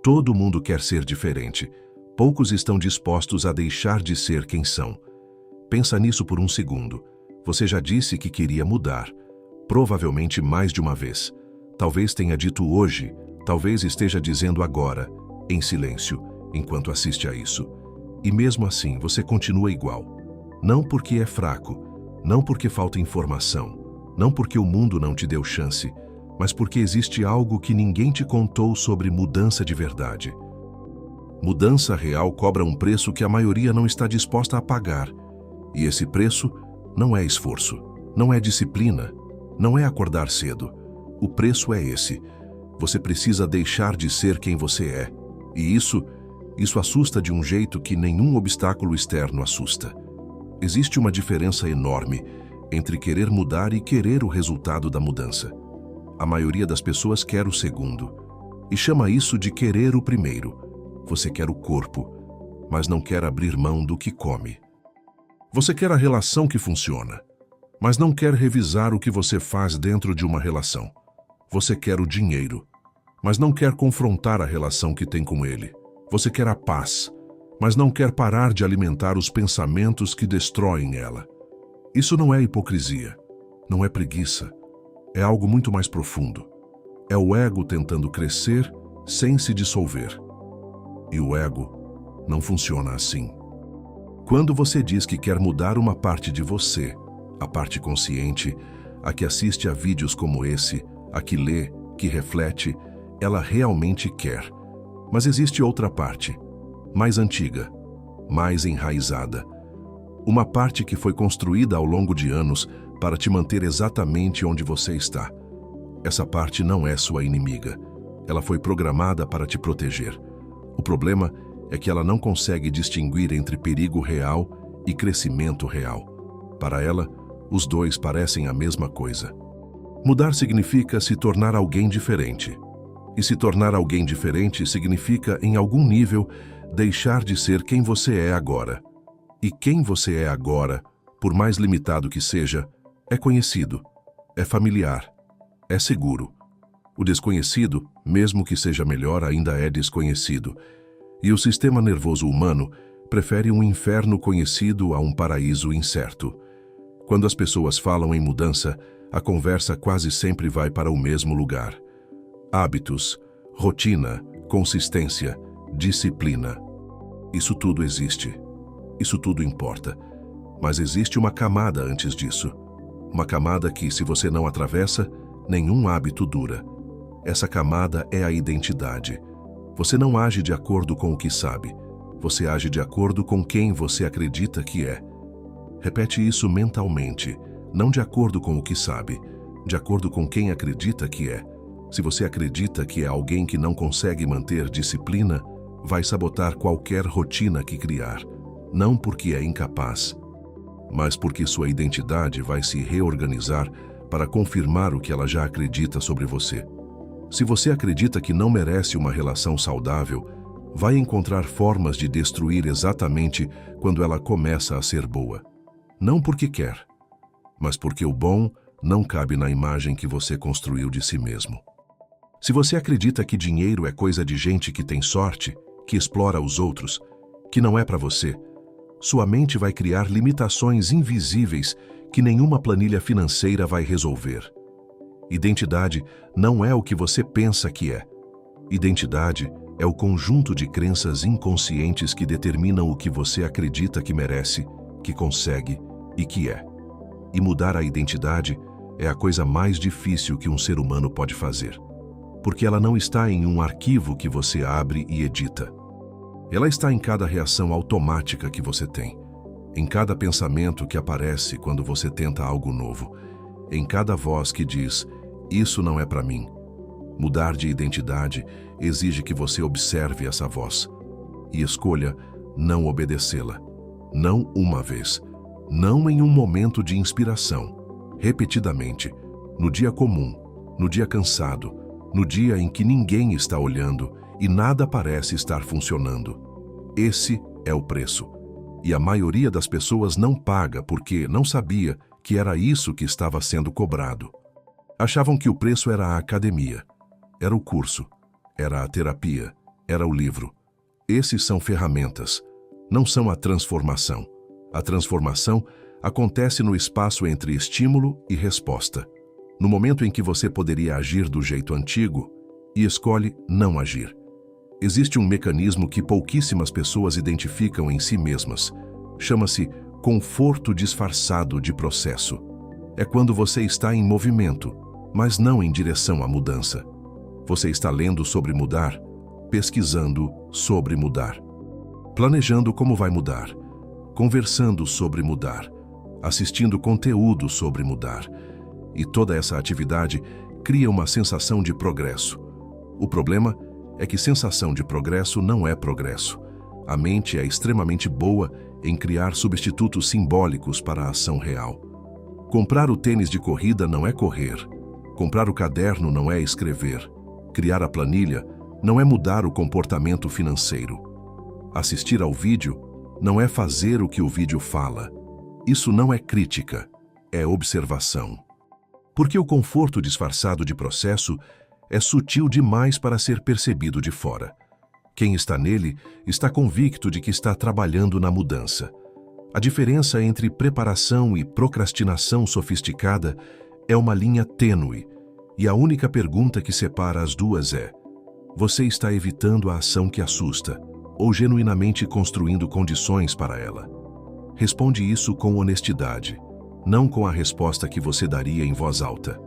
Todo mundo quer ser diferente. Poucos estão dispostos a deixar de ser quem são. Pensa nisso por um segundo. Você já disse que queria mudar. Provavelmente mais de uma vez. Talvez tenha dito hoje, talvez esteja dizendo agora, em silêncio, enquanto assiste a isso. E mesmo assim, você continua igual. Não porque é fraco, não porque falta informação, não porque o mundo não te deu chance, mas porque existe algo que ninguém te contou sobre mudança de verdade. Mudança real cobra um preço que a maioria não está disposta a pagar. E esse preço não é esforço, não é disciplina, não é acordar cedo. O preço é esse. Você precisa deixar de ser quem você é. E isso assusta de um jeito que nenhum obstáculo externo assusta. Existe uma diferença enorme entre querer mudar e querer o resultado da mudança. A maioria das pessoas quer o segundo e chama isso de querer o primeiro. Você quer o corpo, mas não quer abrir mão do que come. Você quer a relação que funciona, mas não quer revisar o que você faz dentro de uma relação. Você quer o dinheiro, mas não quer confrontar a relação que tem com ele. Você quer a paz, mas não quer parar de alimentar os pensamentos que destroem ela. Isso não é hipocrisia, não é preguiça. É algo muito mais profundo. É o ego tentando crescer sem se dissolver. E o ego não funciona assim. Quando você diz que quer mudar uma parte de você, a parte consciente, a que assiste a vídeos como esse, a que lê, que reflete, ela realmente quer. Mas existe outra parte, mais antiga, mais enraizada. Uma parte que foi construída ao longo de anos para te manter exatamente onde você está. Essa parte não é sua inimiga. Ela foi programada para te proteger. O problema é que ela não consegue distinguir entre perigo real e crescimento real. Para ela, os dois parecem a mesma coisa. Mudar significa se tornar alguém diferente. E se tornar alguém diferente significa, em algum nível, deixar de ser quem você é agora. E quem você é agora, por mais limitado que seja, é conhecido, é familiar, é seguro. O desconhecido, mesmo que seja melhor, ainda é desconhecido. E o sistema nervoso humano prefere um inferno conhecido a um paraíso incerto. Quando as pessoas falam em mudança, a conversa quase sempre vai para o mesmo lugar. Hábitos, rotina, consistência, disciplina. Isso tudo existe. Isso tudo importa. Mas existe uma camada antes disso. Uma camada que, se você não atravessa, nenhum hábito dura. Essa camada é a identidade. Você não age de acordo com o que sabe. Você age de acordo com quem você acredita que é. Repete isso mentalmente, não de acordo com o que sabe, de acordo com quem acredita que é. Se você acredita que é alguém que não consegue manter disciplina, vai sabotar qualquer rotina que criar. Não porque é incapaz, mas porque sua identidade vai se reorganizar para confirmar o que ela já acredita sobre você. Se você acredita que não merece uma relação saudável, vai encontrar formas de destruir exatamente quando ela começa a ser boa. Não porque quer, mas porque o bom não cabe na imagem que você construiu de si mesmo. Se você acredita que dinheiro é coisa de gente que tem sorte, que explora os outros, que não é para você, sua mente vai criar limitações invisíveis que nenhuma planilha financeira vai resolver. Identidade não é o que você pensa que é. Identidade é o conjunto de crenças inconscientes que determinam o que você acredita que merece, que consegue e que é. E mudar a identidade é a coisa mais difícil que um ser humano pode fazer. Porque ela não está em um arquivo que você abre e edita. Ela está em cada reação automática que você tem, em cada pensamento que aparece quando você tenta algo novo, em cada voz que diz, isso não é para mim. Mudar de identidade exige que você observe essa voz e escolha não obedecê-la. Não uma vez, não em um momento de inspiração, repetidamente, no dia comum, no dia cansado, no dia em que ninguém está olhando e nada parece estar funcionando. Esse é o preço. E a maioria das pessoas não paga porque não sabia que era isso que estava sendo cobrado. Achavam que o preço era a academia, era o curso, era a terapia, era o livro. Esses são ferramentas, não são a transformação. A transformação acontece no espaço entre estímulo e resposta. No momento em que você poderia agir do jeito antigo e escolhe não agir. Existe um mecanismo que pouquíssimas pessoas identificam em si mesmas. Chama-se conforto disfarçado de processo. É quando você está em movimento, mas não em direção à mudança. Você está lendo sobre mudar, pesquisando sobre mudar, planejando como vai mudar, conversando sobre mudar, assistindo conteúdo sobre mudar. E toda essa atividade cria uma sensação de progresso. O problema é que sensação de progresso não é progresso. A mente é extremamente boa em criar substitutos simbólicos para a ação real. Comprar o tênis de corrida não é correr. Comprar o caderno não é escrever. Criar a planilha não é mudar o comportamento financeiro. Assistir ao vídeo não é fazer o que o vídeo fala. Isso não é crítica, é observação. Porque o conforto disfarçado de processo é sutil demais para ser percebido de fora. Quem está nele está convicto de que está trabalhando na mudança. A diferença entre preparação e procrastinação sofisticada é uma linha tênue, e a única pergunta que separa as duas é: você está evitando a ação que assusta, ou genuinamente construindo condições para ela? Responde isso com honestidade, não com a resposta que você daria em voz alta,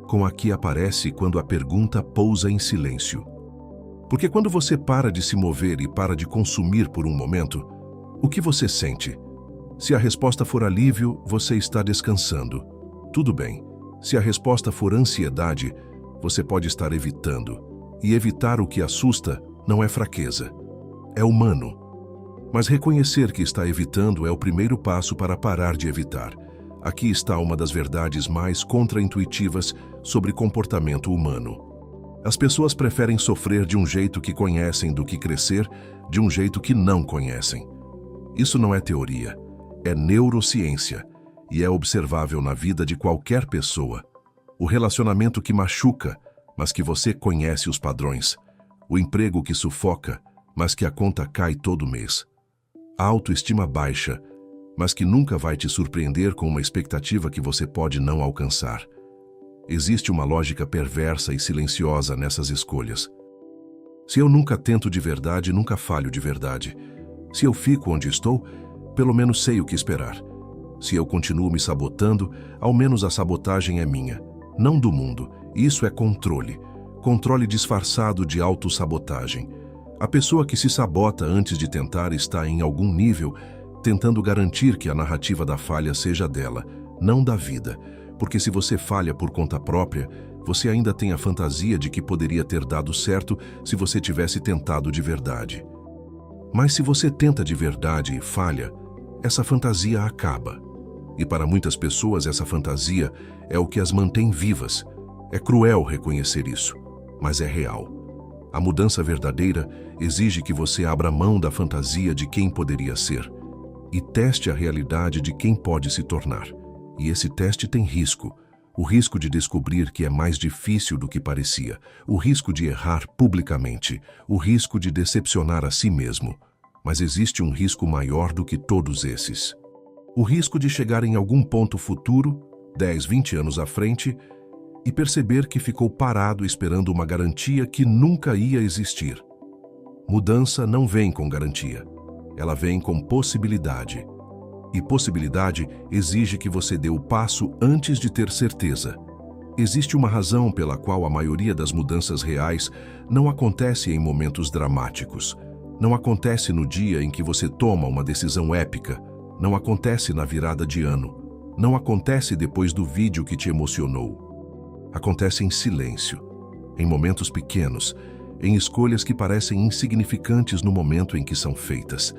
com a que aparece quando a pergunta pousa em silêncio. Porque quando você para de se mover e para de consumir por um momento, o que você sente? Se a resposta for alívio, você está descansando. Tudo bem. Se a resposta for ansiedade, você pode estar evitando. E evitar o que assusta não é fraqueza. É humano. Mas reconhecer que está evitando é o primeiro passo para parar de evitar. Aqui está uma das verdades mais contraintuitivas sobre comportamento humano. As pessoas preferem sofrer de um jeito que conhecem do que crescer de um jeito que não conhecem. Isso não é teoria, é neurociência e é observável na vida de qualquer pessoa. O relacionamento que machuca, mas que você conhece os padrões. O emprego que sufoca, mas que a conta cai todo mês. A autoestima baixa, mas que nunca vai te surpreender com uma expectativa que você pode não alcançar. Existe uma lógica perversa e silenciosa nessas escolhas. Se eu nunca tento de verdade, nunca falho de verdade. Se eu fico onde estou, pelo menos sei o que esperar. Se eu continuo me sabotando, ao menos a sabotagem é minha, não do mundo. Isso é controle. Controle disfarçado de autossabotagem. A pessoa que se sabota antes de tentar está em algum nível tentando garantir que a narrativa da falha seja dela, não da vida. Porque se você falha por conta própria, você ainda tem a fantasia de que poderia ter dado certo se você tivesse tentado de verdade. Mas se você tenta de verdade e falha, essa fantasia acaba. E para muitas pessoas essa fantasia é o que as mantém vivas. É cruel reconhecer isso, mas é real. A mudança verdadeira exige que você abra mão da fantasia de quem poderia ser e teste a realidade de quem pode se tornar. E esse teste tem risco. O risco de descobrir que é mais difícil do que parecia. O risco de errar publicamente. O risco de decepcionar a si mesmo. Mas existe um risco maior do que todos esses. O risco de chegar em algum ponto futuro, 10, 20 anos à frente, e perceber que ficou parado esperando uma garantia que nunca ia existir. Mudança não vem com garantia. Ela vem com possibilidade. E possibilidade exige que você dê o passo antes de ter certeza. Existe uma razão pela qual a maioria das mudanças reais não acontece em momentos dramáticos. Não acontece no dia em que você toma uma decisão épica. Não acontece na virada de ano. Não acontece depois do vídeo que te emocionou. Acontece em silêncio, em momentos pequenos, em escolhas que parecem insignificantes no momento em que são feitas.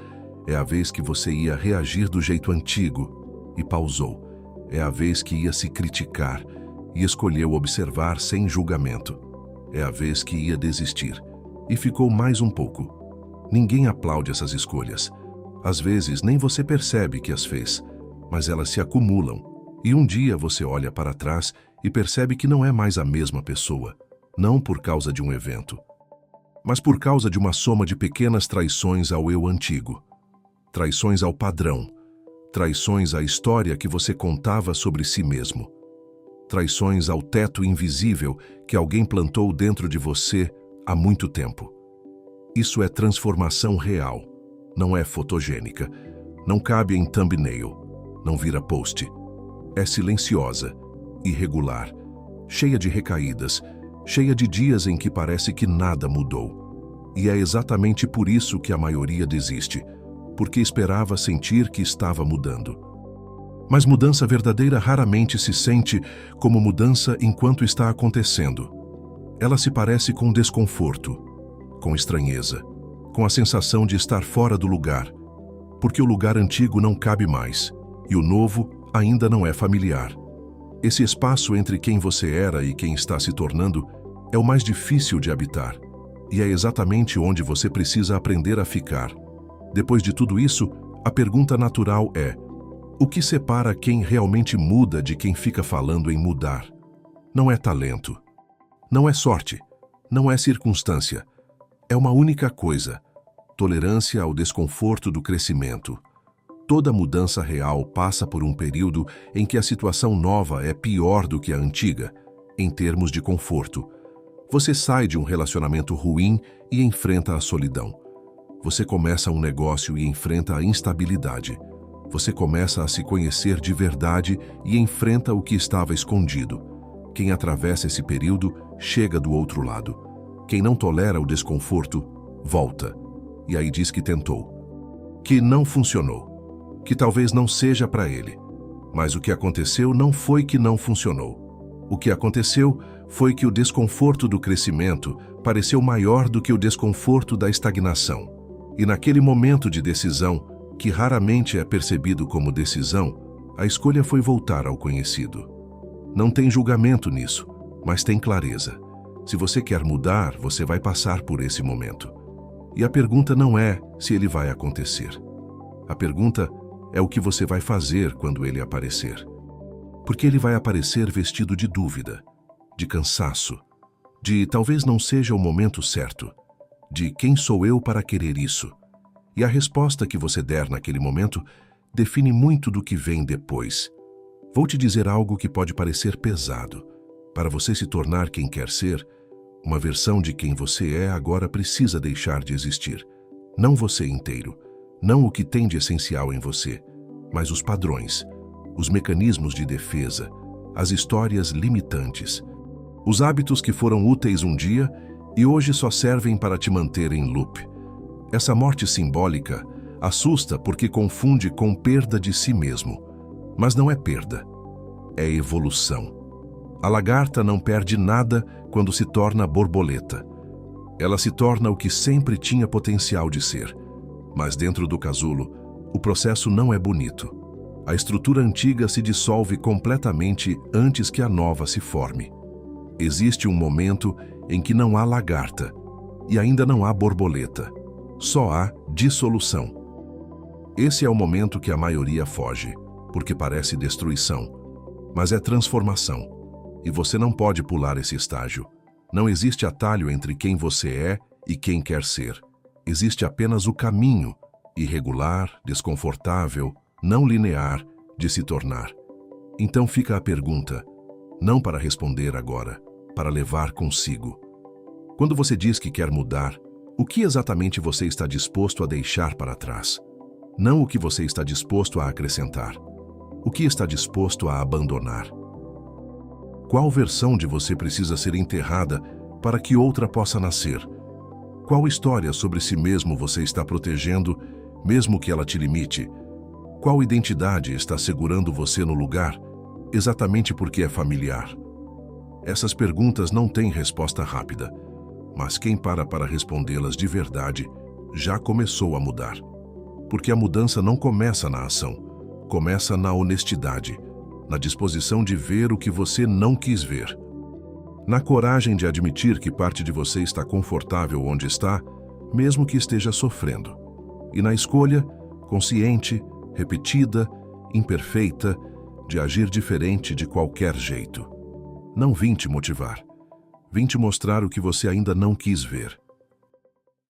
É a vez que você ia reagir do jeito antigo e pausou. É a vez que ia se criticar e escolheu observar sem julgamento. É a vez que ia desistir e ficou mais um pouco. Ninguém aplaude essas escolhas. Às vezes nem você percebe que as fez, mas elas se acumulam. E um dia você olha para trás e percebe que não é mais a mesma pessoa, não por causa de um evento, mas por causa de uma soma de pequenas traições ao eu antigo. Traições ao padrão. Traições à história que você contava sobre si mesmo. Traições ao teto invisível que alguém plantou dentro de você há muito tempo. Isso é transformação real, não é fotogênica, não cabe em thumbnail, não vira post. É silenciosa, irregular, cheia de recaídas, cheia de dias em que parece que nada mudou. E é exatamente por isso que a maioria desiste, porque esperava sentir que estava mudando. Mas mudança verdadeira raramente se sente como mudança enquanto está acontecendo. Ela se parece com desconforto, com estranheza, com a sensação de estar fora do lugar, porque o lugar antigo não cabe mais, e o novo ainda não é familiar. Esse espaço entre quem você era e quem está se tornando é o mais difícil de habitar, e é exatamente onde você precisa aprender a ficar. Depois de tudo isso, a pergunta natural é: o que separa quem realmente muda de quem fica falando em mudar? Não é talento, não é sorte, não é circunstância. É uma única coisa: tolerância ao desconforto do crescimento. Toda mudança real passa por um período em que a situação nova é pior do que a antiga, em termos de conforto. Você sai de um relacionamento ruim e enfrenta a solidão. Você começa um negócio e enfrenta a instabilidade. Você começa a se conhecer de verdade e enfrenta o que estava escondido. Quem atravessa esse período chega do outro lado. Quem não tolera o desconforto, volta. E aí diz que tentou, que não funcionou, que talvez não seja para ele. Mas o que aconteceu não foi que não funcionou. O que aconteceu foi que o desconforto do crescimento pareceu maior do que o desconforto da estagnação. E naquele momento de decisão, que raramente é percebido como decisão, a escolha foi voltar ao conhecido. Não tem julgamento nisso, mas tem clareza. Se você quer mudar, você vai passar por esse momento. E a pergunta não é se ele vai acontecer. A pergunta é o que você vai fazer quando ele aparecer. Porque ele vai aparecer vestido de dúvida, de cansaço, de talvez não seja o momento certo, de quem sou eu para querer isso. E a resposta que você der naquele momento define muito do que vem depois. Vou te dizer algo que pode parecer pesado. Para você se tornar quem quer ser, uma versão de quem você é agora precisa deixar de existir. Não você inteiro, não o que tem de essencial em você, mas os padrões, os mecanismos de defesa, as histórias limitantes, os hábitos que foram úteis um dia e hoje só servem para te manter em loop. Essa morte simbólica assusta porque confunde com perda de si mesmo. Mas não é perda, é evolução. A lagarta não perde nada quando se torna borboleta. Ela se torna o que sempre tinha potencial de ser. Mas dentro do casulo, o processo não é bonito. A estrutura antiga se dissolve completamente antes que a nova se forme. Existe um momento em que não há lagarta e ainda não há borboleta. Só há dissolução. Esse é o momento que a maioria foge, porque parece destruição, mas é transformação. E você não pode pular esse estágio. Não existe atalho entre quem você é e quem quer ser. Existe apenas o caminho, irregular, desconfortável, não linear, de se tornar. Então fica a pergunta, não para responder agora, para levar consigo. Quando você diz que quer mudar, o que exatamente você está disposto a deixar para trás? Não o que você está disposto a acrescentar. O que está disposto a abandonar? Qual versão de você precisa ser enterrada para que outra possa nascer? Qual história sobre si mesmo você está protegendo, mesmo que ela te limite? Qual identidade está segurando você no lugar, exatamente porque é familiar? Essas perguntas não têm resposta rápida, mas quem para respondê-las de verdade já começou a mudar. Porque a mudança não começa na ação, começa na honestidade, na disposição de ver o que você não quis ver, na coragem de admitir que parte de você está confortável onde está, mesmo que esteja sofrendo, e na escolha, consciente, repetida, imperfeita, de agir diferente de qualquer jeito. Não vim te motivar, vim te mostrar o que você ainda não quis ver.